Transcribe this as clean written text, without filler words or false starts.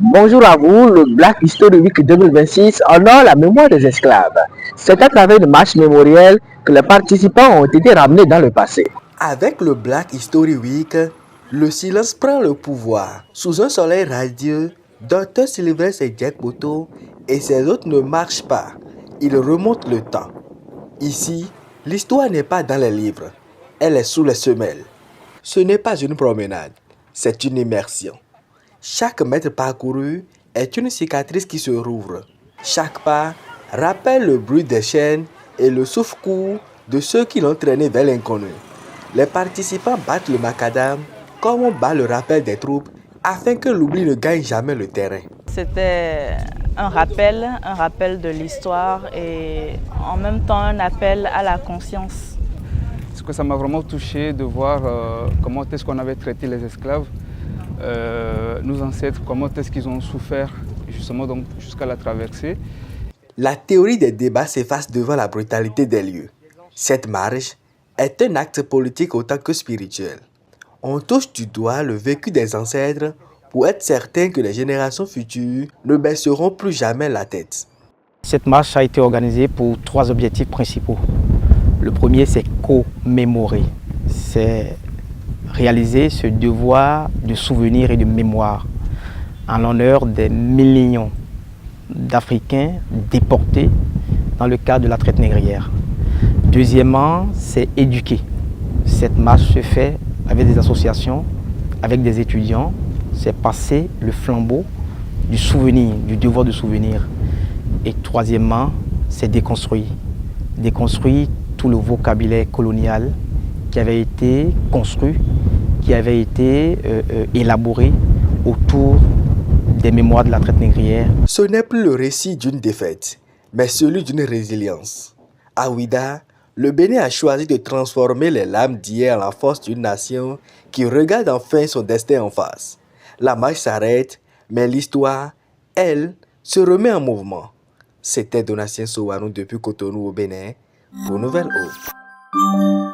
Bonjour à vous, le Black History Week 2026 honore la mémoire des esclaves. C'est à travers une marche mémorielle que les participants ont été ramenés dans le passé. Avec le Black History Week, le silence prend le pouvoir. Sous un soleil radieux, Dr. Sylvester et Jack Boto et ses autres ne marchent pas. Ils remontent le temps. Ici, l'histoire n'est pas dans les livres, elle est sous les semelles. Ce n'est pas une promenade, c'est une immersion. Chaque mètre parcouru est une cicatrice qui se rouvre. Chaque pas rappelle le bruit des chaînes et le souffle court de ceux qui l'ont traîné vers l'inconnu. Les participants battent le macadam comme on bat le rappel des troupes afin que l'oubli ne gagne jamais le terrain. C'était un rappel de l'histoire et en même temps un appel à la conscience. Ce que ça m'a vraiment touché de voir comment est-ce qu'on avait traité les esclaves, nos ancêtres, comment est-ce qu'ils ont souffert justement donc jusqu'à la traversée. La théorie des débats s'efface devant la brutalité des lieux. Cette marche est un acte politique autant que spirituel. On touche du doigt le vécu des ancêtres pour être certain que les générations futures ne baisseront plus jamais la tête. Cette marche a été organisée pour 3 objectifs principaux. Le premier, c'est commémorer. C'est réaliser ce devoir de souvenir et de mémoire en l'honneur des millions d'Africains déportés dans le cadre de la traite négrière. Deuxièmement, c'est éduquer. Cette marche se fait avec des associations, avec des étudiants. C'est passer le flambeau du souvenir, du devoir de souvenir. Et troisièmement, c'est déconstruire. Déconstruire tout le vocabulaire colonial qui avait été construit, qui avait été élaboré autour des mémoires de la traite négrière. Ce n'est plus le récit d'une défaite, mais celui d'une résilience. À Ouidah, le Bénin a choisi de transformer les lames d'hier en la force d'une nation qui regarde enfin son destin en face. La marche s'arrête, mais l'histoire, elle, se remet en mouvement. C'était Donatien Sowanou depuis Cotonou au Bénin pour Nouvelle Hope.